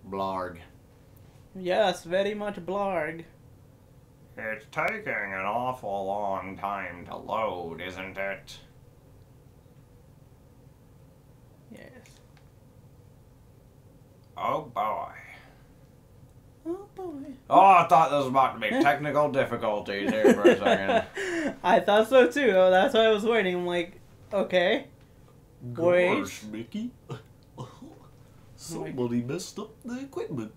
Blarg. Yes, very much blarg. It's taking an awful long time to load, isn't it? Yes. Oh boy. Oh boy. Oh, I thought this was about to be technical difficulties here for a second. I thought so too. That's why I was waiting. I'm like, okay. Wait. Gosh, Mickey. Somebody messed up the equipment.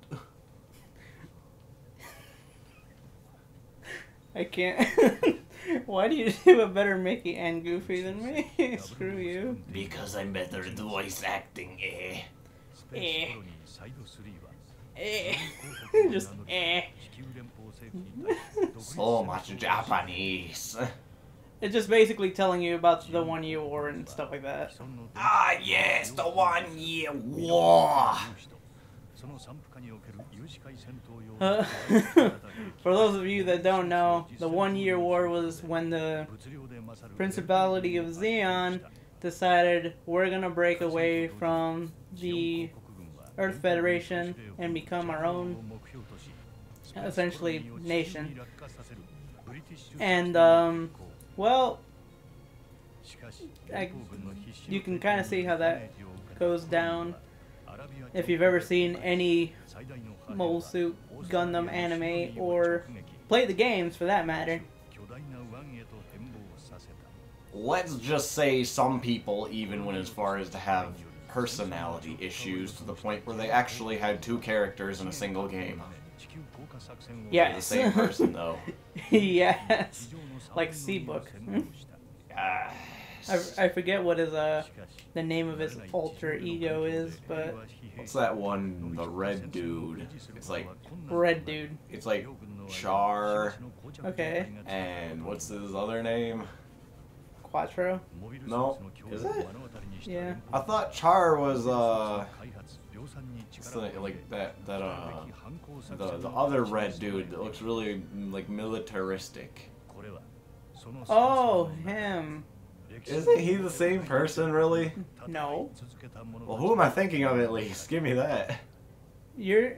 I can't. Why do you do a better Mickey and Goofy than me? Screw you. Because I'm better at voice acting, eh? Eh. Eh. Just eh. So much Japanese. It's just basically telling you about the 1 year war and stuff like that. Ah, yes, the 1 year war. For those of you that don't know, the 1 year war was when the Principality of Zeon decided we're gonna break away from the Earth Federation and become our own, essentially, nation. And, well, you can kind of see how that goes down if you've ever seen any Mobile Suit Gundam anime or played the games for that matter. Let's just say some people even went as far as to have personality issues to the point where they actually had 2 characters in a single game. Yes. The same person, though. Yes. Like C-Book. Ah. I forget what his the name of his alter ego is, but What's that one? The red dude. It's like Red Dude. It's like Char. Okay. And what's his other name? Quattro. No, is it? Yeah. I thought Char was like the other red dude that looks really like militaristic. Oh, him. Isn't he the same person, really? No. Well, who am I thinking of at least? Give me that. You're,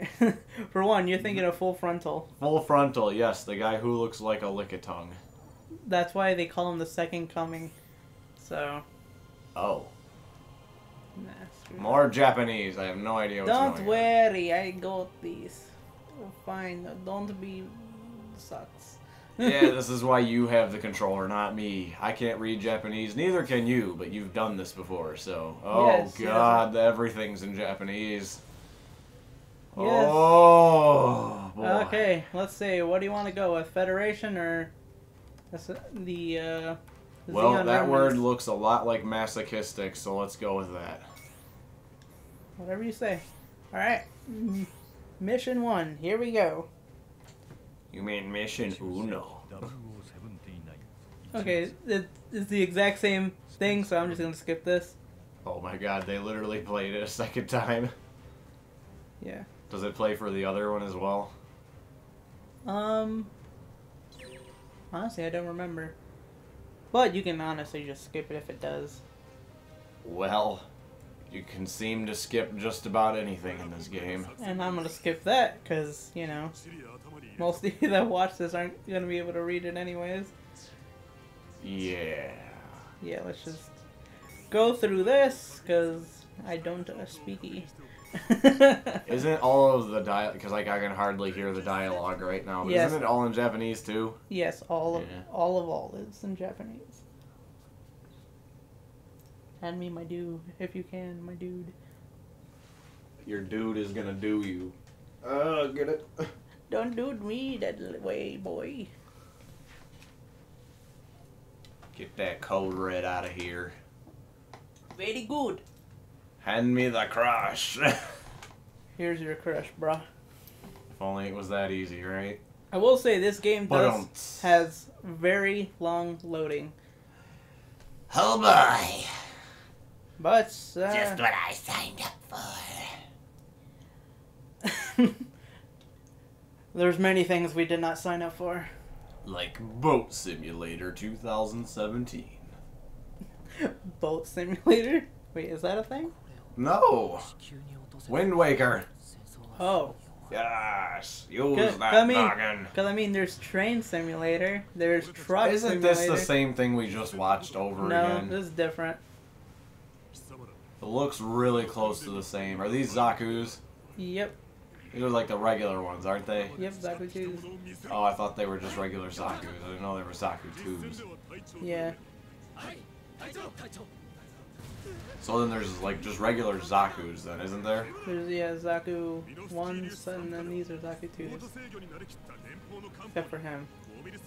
for one, you're thinking of Full Frontal. Full Frontal, yes, the guy who looks like a Lickitung. That's why they call him the Second Coming. So. Oh. Nah, screw More Japanese. I have no idea what's Don't going worry, I got this. Oh, fine, don't be sucks. on. Yeah, this is why you have the controller, not me. I can't read Japanese, neither can you, but you've done this before, so... Oh, Yes, God, everything's in Japanese. Yes. Oh, boy. Okay, let's see. What do you want to go with? Federation or the Well, Xeon that word Remnants? looks a lot like masochistic, so let's go with that. Whatever you say. Alright. Mission 1. Here we go. You mean Mission Uno. Okay, it's the exact same thing, so I'm just going to skip this. Oh my God, they literally played it a second time. Yeah. Does it play for the other one as well? Honestly, I don't remember. But you can honestly just skip it if it does. Well, you can seem to skip just about anything in this game. And I'm going to skip that, because, you know, most of you that watch this aren't going to be able to read it anyways. Yeah. Yeah, let's just go through this, because I don't speaky. Isn't all of the dialogue, because like I can hardly hear the dialogue right now, but Yes. isn't it all in Japanese too? Yes, all Yeah. of is in Japanese. Hand me my due, if you can, my dude. Your dude is gonna do you. Get it? Don't do me that way, boy. Get that code red out of here. Very good. Hand me the crush. Here's your crush, bruh. If only it was that easy, right? I will say this game Ba-dum-ts. has very long loading. Oh boy! But, Just what I signed up for. there's many things we did not sign up for. Like Boat Simulator 2017. Boat Simulator? Wait, is that a thing? No! Wind Waker. Oh. Yes, use Cause, that I mean, noggin. Because, I mean, there's Train Simulator, there's Truck Isn't Simulator. this the same thing we just watched over No, again? this is different. It looks really close to the same. Are these Zaku's? Yep, These are like the regular ones, aren't they? yep, Zaku 2s. Oh, I thought they were just regular Zaku's. I didn't know they were Zaku 2s. Yeah. So then there's like just regular Zaku's then, isn't there? There's, yeah, Zaku 1s, and then these are Zaku 2s. Except for him.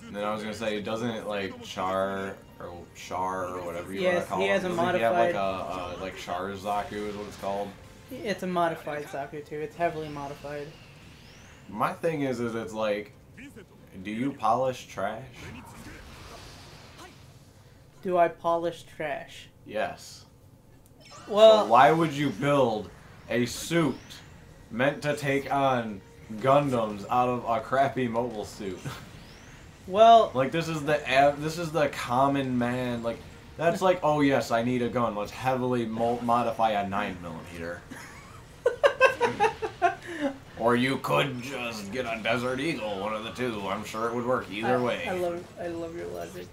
And then I was gonna say, doesn't it like Char or whatever you Yes, want to call he it? has a Doesn't he have like modified- a like Char Zaku is what it's called? It's a modified Zaku 2, it's heavily modified. My thing is it's like, do you polish trash? Do I polish trash? Yes. Well, So why would you build a suit meant to take on Gundams out of a crappy mobile suit? well, Like this is the common man. Like that's like, oh yes, I need a gun. Let's heavily modify a 9mm. Or you could just get a Desert Eagle, one of the two. I'm sure it would work either way. I love your logic.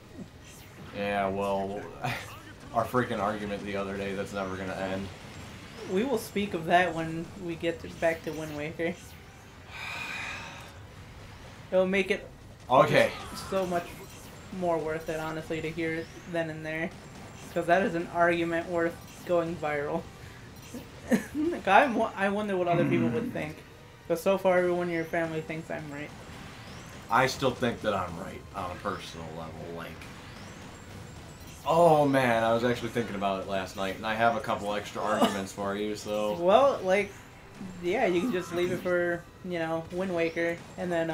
Yeah, well, our freaking argument the other day that's never gonna end. We will speak of that when we get back to Wind Waker. It'll make it Okay. so much more worth it, honestly, to hear it then and there. Because that is an argument worth going viral. Like, I wonder what other people would think. Because so far, everyone in your family thinks I'm right. I still think that I'm right on a personal level. Like, oh man, I was actually thinking about it last night, and I have a couple extra arguments for you. So, Well, like, yeah, you can just leave it for, you know, Wind Waker, and then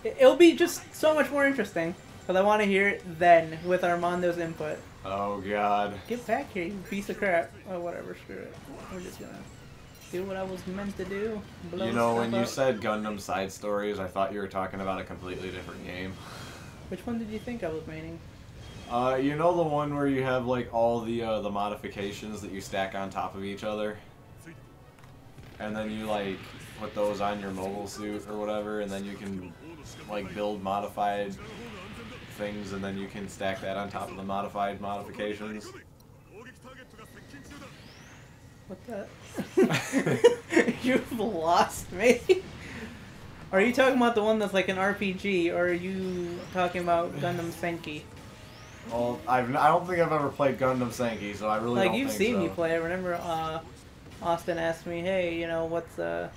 it'll be just so much more interesting. Because I want to hear it then with Armando's input. oh god, Get back here, you piece of crap. Oh, whatever, screw it. We're just gonna do what I was meant to do. Blow you know stuff when you up. said Gundam side stories, I thought you were talking about a completely different game. Which one did you think I was meaning? You know the one where you have like all the modifications that you stack on top of each other, and then you like put those on your mobile suit or whatever, and then you can like build modified things, and then you can stack that on top of the modified modifications. What the? You've lost me. Are you talking about the one that's like an RPG, or are you talking about Gundam Senki? Well, I don't think I've ever played Gundam Senki, so I really Like, don't you've think seen so. me play. I remember Austin asked me, hey, you know, what's that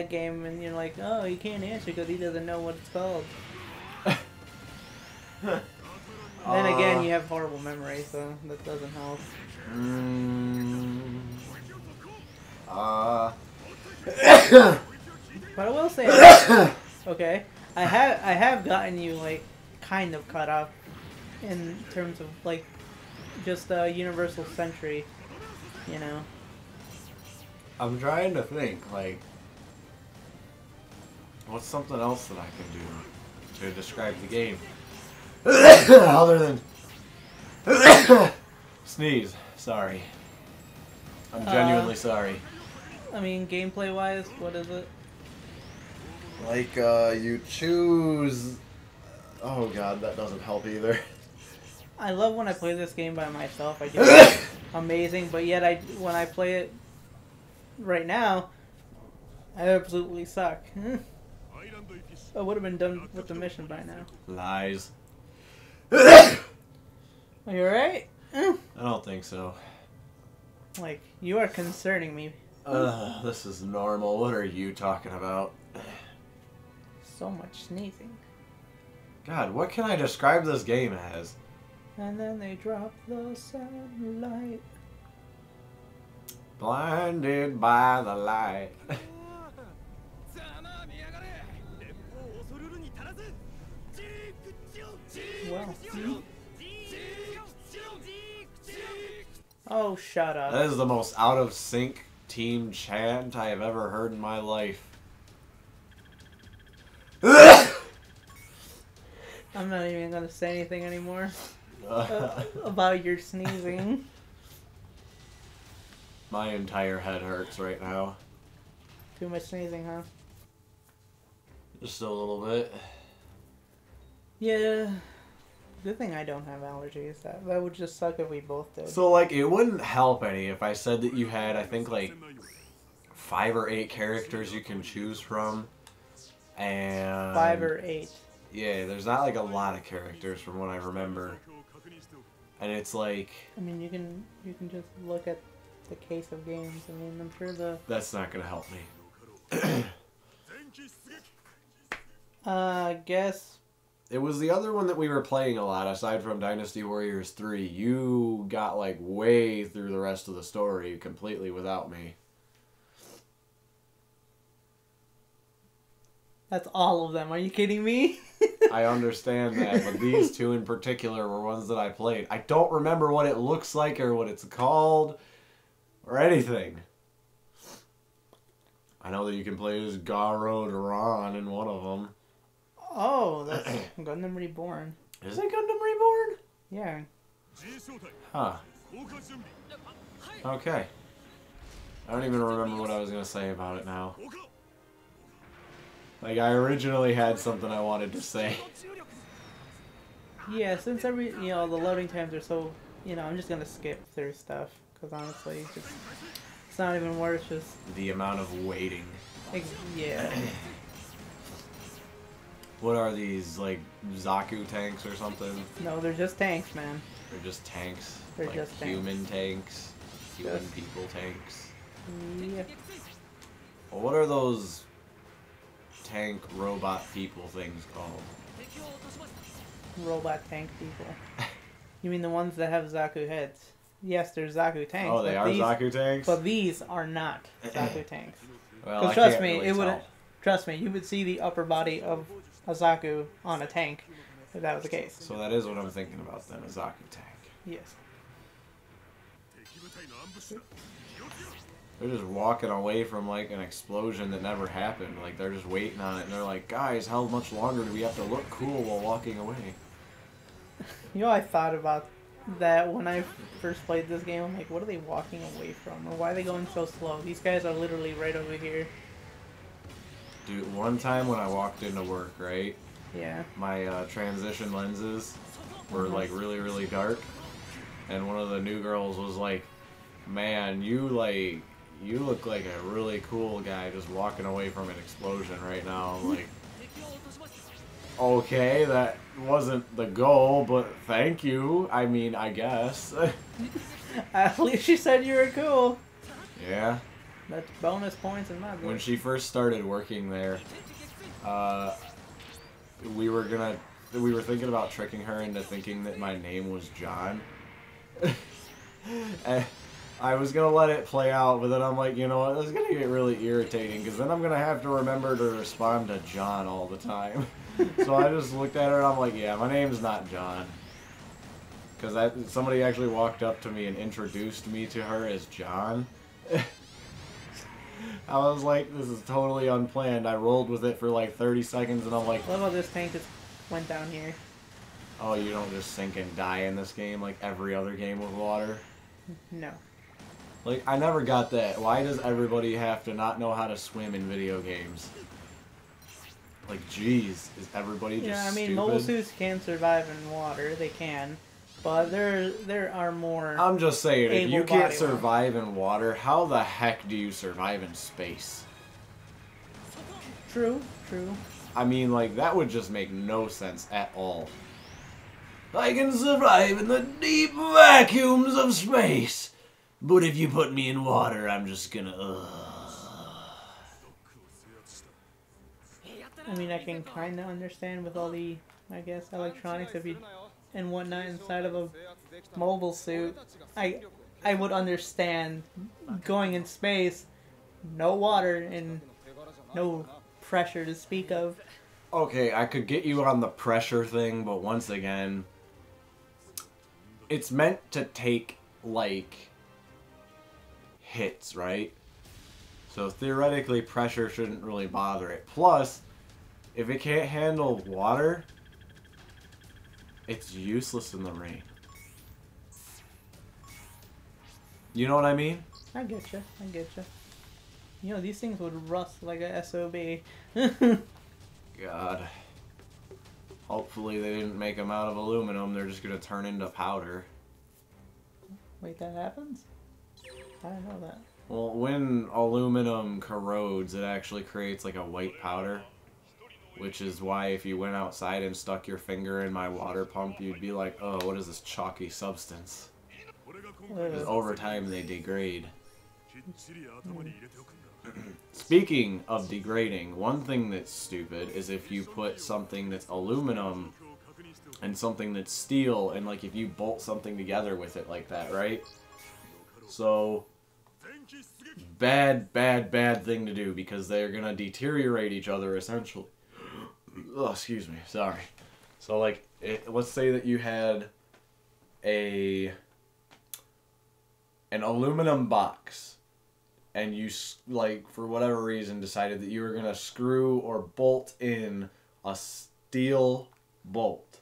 game? And you're like, oh, he can't answer because he doesn't know what it's called. Then again, you have horrible memory, so that doesn't help. But I will say, okay, I have gotten you like kind of caught up in terms of like just Universal Century, you know. I'm trying to think, like, what's something else that I can do to describe the game? Other than sneeze. Sorry. I'm genuinely sorry. I mean, gameplay wise, what is it? Like, you choose... Oh god, that doesn't help either. I love when I play this game by myself. I do it amazing, but yet when I play it right now, I absolutely suck. I would have been done with the mission by now. Lies. Are you alright? I don't think so. Like, you are concerning me. This is normal. What are you talking about? So much sneezing. God, what can I describe this game as? And then they drop the sunlight. Blinded by the light. Well. Oh, shut up. That is the most out of sync team chant I have ever heard in my life. I'm not even gonna say anything anymore about your sneezing. My entire head hurts right now. Too much sneezing, huh? Just a little bit. Yeah. Good thing I don't have allergies. That would just suck if we both did. So, like, it wouldn't help any if I said that you had, I think, like, 5 or 8 characters you can choose from. And 5 or 8. yeah, there's not, like, a lot of characters from what I remember. And it's like... I mean, you can just look at the case of games. I mean, I'm sure the... That's not gonna help me. guess... It was the other one that we were playing a lot, aside from Dynasty Warriors 3. You got, like, way through the rest of the story completely without me. That's all of them. Are you kidding me? I understand that, but these two in particular were ones that I played. I don't remember what it looks like or what it's called or anything. I know that you can play as Garo Duran in one of them. Oh, that's Gundam Reborn. Is it Gundam Reborn? Yeah. Huh. Okay. I don't even remember what I was going to say about it now. Like, I originally had something I wanted to say. Yeah, since the loading times are so, I'm just gonna skip through stuff, because honestly, it's not even worth just... The amount of waiting. Yeah. What are these, like, Zaku tanks or something? No, they're just tanks, man. They're just tanks? They're like just human tanks? Human Just- people tanks? Yeah. Well, what are those tank robot people things called? Robot tank people. You mean the ones that have Zaku heads? Yes, they're Zaku tanks. Oh, they are Zaku tanks? But these are not Zaku tanks. Well, Because I trust can't me, really it would. tell. Trust me, you would see the upper body of a Zaku on a tank if that was the case. So that is what I'm thinking about then, a Zaku tank. Yes. They're just walking away from, like, an explosion that never happened. Like, they're just waiting on it, and they're like, guys, how much longer do we have to look cool while walking away? I thought about that when I first played this game. I'm like, what are they walking away from? Or why are they going so slow? These guys are literally right over here. Dude, one time when I walked into work, right? Yeah. My transition lenses were, like, really, really dark. And one of the new girls was like, man, you look like a really cool guy just walking away from an explosion right now. I'm like, okay, that wasn't the goal, but thank you. I mean, I guess. At least she said you were cool. Yeah. That's bonus points in my book. When she first started working there, we were thinking about tricking her into thinking that my name was John. And I was gonna let it play out, but then I'm like, you know what, this is gonna get really irritating, because then I'm gonna have to remember to respond to John all the time. So I just looked at her and I'm like, yeah, my name's not John. Because somebody actually walked up to me and introduced me to her as John. I was like, this is totally unplanned. I rolled with it for like 30 seconds and I'm like, What about this tank just went down here? oh, you don't just sink and die in this game like every other game with water? No. Like, I never got that. Why does everybody have to not know how to swim in video games? Like, jeez, is everybody just Yeah, I mean, stupid? mobile suits can survive in water. They can. But there are more... I'm just saying, if you can't able-bodied survive in water, how the heck do you survive in space? True, true. I mean, like, that would just make no sense at all. I can survive in the deep vacuums of space, but if you put me in water, I'm just gonna, I mean, I can kind of understand with all the, I guess, electronics and whatnot inside of a mobile suit. I would understand going in space, no water and no pressure to speak of. Okay, I could get you on the pressure thing, but once again, it's meant to take, like, hits, right? So theoretically, pressure shouldn't really bother it. Plus, if it can't handle water, it's useless in the rain. You know what I mean? I get you. You know, these things would rust like a SOB. God. Hopefully they didn't make them out of aluminum. They're just gonna turn into powder. Wait, that happens? I didn't know that. Well, when aluminum corrodes, it actually creates like a white powder. Which is why if you went outside and stuck your finger in my water pump, you'd be like, oh, what is this chalky substance? Because over time they degrade. Speaking of degrading, one thing that's stupid is if you put something that's aluminum and something that's steel, and like if you bolt something together with it like that, right? So, bad thing to do because they're gonna deteriorate each other essentially. Oh, excuse me, sorry. So like, let's say that you had an aluminum box, and you, like, for whatever reason, decided that you were going to screw or bolt in a steel bolt.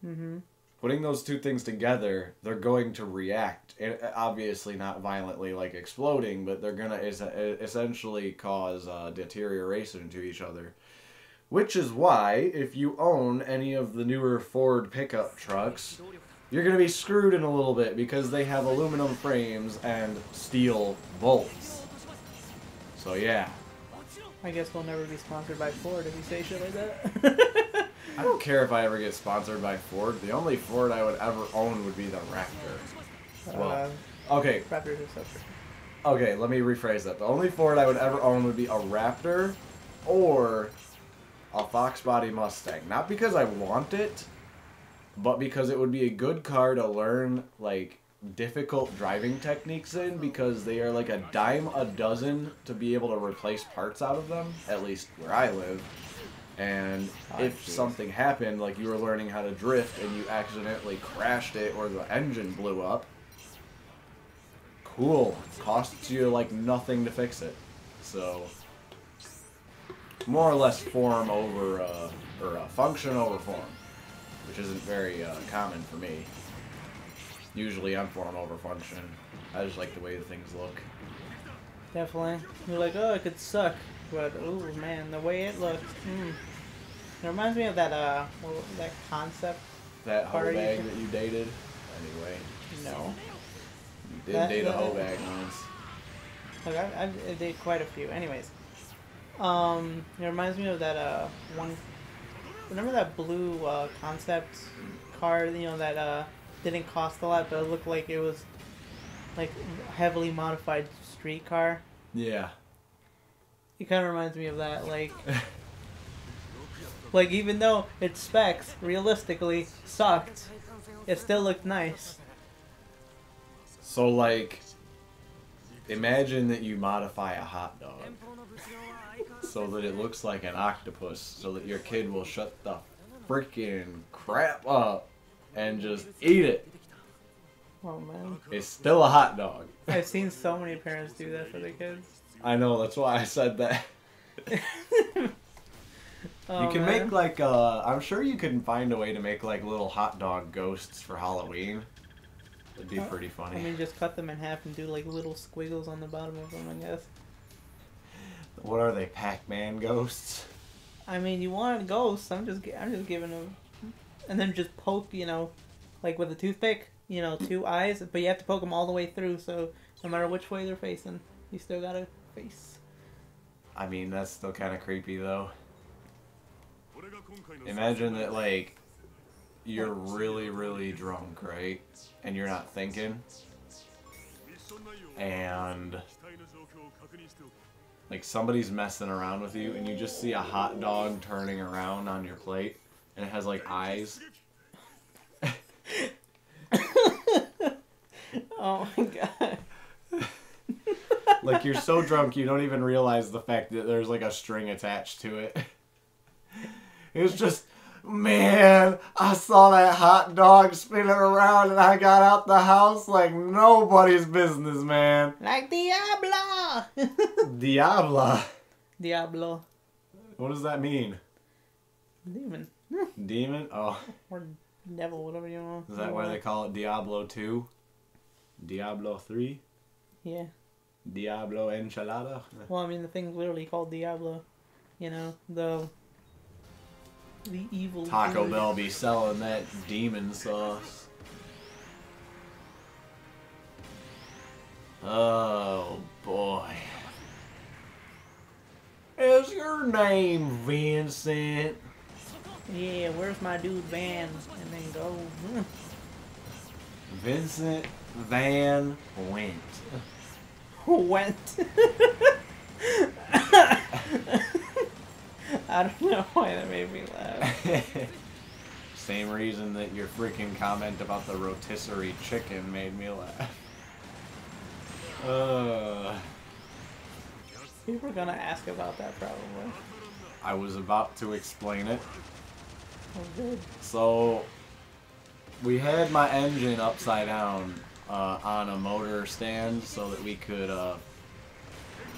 Mm-hmm. Putting those two things together, they're going to react. Obviously not violently like exploding, but they're going to essentially cause deterioration to each other. Which is why, if you own any of the newer Ford pickup trucks, you're going to be screwed in a little bit because they have aluminum frames and steel bolts. So yeah. I guess we'll never be sponsored by Ford if you say shit like that. I don't care if I ever get sponsored by Ford. The only Ford I would ever own would be the Raptor. Well, okay. Raptors are so pretty. Okay, let me rephrase that. The only Ford I would ever own would be a Raptor or a Fox Body Mustang. Not because I want it, but because it would be a good car to learn, like, difficult driving techniques in, because they are like a dime a dozen to be able to replace parts out of them, at least where I live. And if something happened, like you were learning how to drift and you accidentally crashed it or the engine blew up, cool. Costs you like nothing to fix it. So, more or less form over, or function over form, which isn't very common for me. Usually I'm form over function. I just like the way the things look. Definitely. You're like, oh, it could suck, but oh man, the way it looks. It reminds me of that that concept. That hoe bag that you dated. Anyway. No. You did date a hoe bag once. Look, I did quite a few. Anyways, it reminds me of that one. Remember that blue concept car? You know that didn't cost a lot, but it looked like it was like heavily modified street car. Yeah. It kind of reminds me of that, like. Like, even though its specs, realistically, sucked, it still looked nice. So, like, imagine that you modify a hot dog so that it looks like an octopus, so that your kid will shut the freaking crap up and just eat it. Oh, man. It's still a hot dog. I've seen so many parents do that for their kids. I know, that's why I said that. Oh, you can man. make like I'm sure you can find a way to make like little hot dog ghosts for Halloween. It'd be pretty funny. I mean, just cut them in half and do like little squiggles on the bottom of them, I guess. What are they, Pac-Man ghosts? I mean, you want ghosts? I'm just giving them, and then just poke, you know, like with a toothpick, you know, 2 eyes, but you have to poke them all the way through, so no matter which way they're facing, you still got a face. I mean, that's still kind of creepy though. Imagine that, like, you're really, really drunk, right? And you're not thinking. And, like, somebody's messing around with you, and you just see a hot dog turning around on your plate, and it has, like, eyes. Oh my god. Like, you're so drunk, you don't even realize the fact that there's, like, a string attached to it. It was just, man, I saw that hot dog spinning around and I got out the house like nobody's business, man. Like Diablo! Diabla. Diablo. What does that mean? Demon. Demon? Oh. Or devil, whatever you want. Is that why they call it Diablo 2? Diablo 3? Yeah. Diablo enchilada. Well, I mean, the thing's literally called Diablo. You know, the evil Taco food. Bell be selling that demon sauce. Oh boy. Is your name Vincent? Yeah, where's my dude Van? And then go. Vincent Van Went. Went. I don't know why that made me laugh. Same reason that your freaking comment about the rotisserie chicken made me laugh. People are gonna ask about that probably. I was about to explain it. Oh, good. So, we had my engine upside down on a motor stand so that we could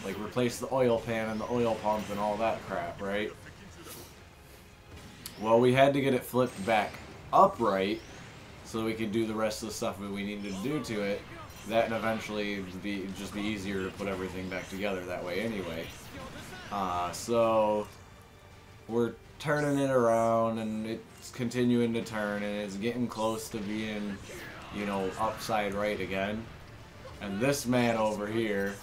like replace the oil pan and the oil pump and all that crap, right? Well, we had to get it flipped back upright so we could do the rest of the stuff that we needed to do to it. That and eventually it'd just be easier to put everything back together that way anyway. So we're turning it around and it's continuing to turn and it's getting close to being, you know, upside right again. And this man over here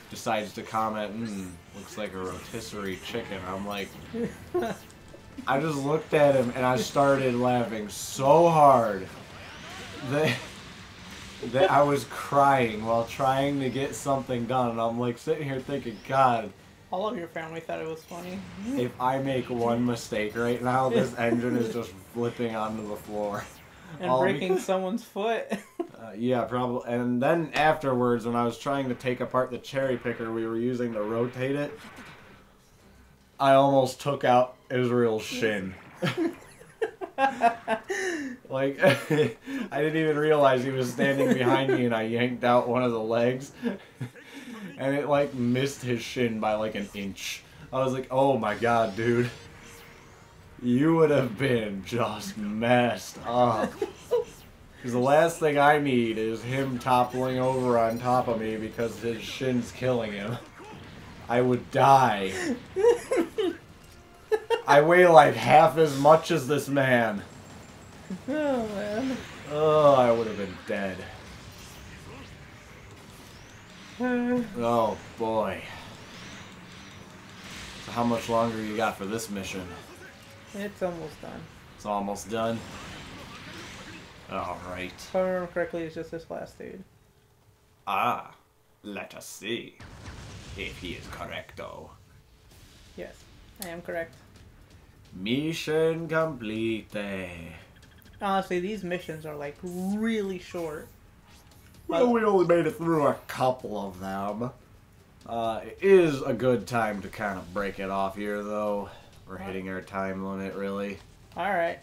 decides to comment, looks like a rotisserie chicken. I'm like, I just looked at him and I started laughing so hard that I was crying while trying to get something done. And I'm like sitting here thinking, God, All of your family thought it was funny. if I make one mistake right now, this engine is just flipping onto the floor. And breaking someone's foot. Yeah, probably. And then afterwards, when I was trying to take apart the cherry picker we were using to rotate it, I almost took out Israel's shin. Like, I didn't even realize he was standing behind me and I yanked out one of the legs. And it, like, missed his shin by, like, an inch. I was like, oh my God, dude. You would have been just messed up. Because the last thing I need is him toppling over on top of me because his shin's killing him. I would die. I weigh like half as much as this man. Oh, man. Oh, I would have been dead. Oh, boy. So how much longer you got for this mission? It's almost done. It's almost done? Alright. If I remember correctly, it's just this last dude. Ah, let us see if he is correcto. Yes, I am correct. Mission complete. Honestly, these missions are like really short. Well, we only made it through a couple of them. It is a good time to kind of break it off here, though. We're hitting our time limit, really. Alright.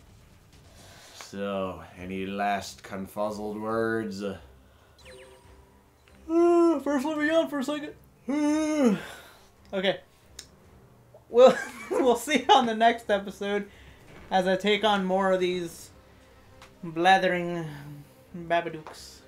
So, any last confuzzled words? First, let me on for a second. Okay. We'll see on the next episode as I take on more of these blathering babadooks.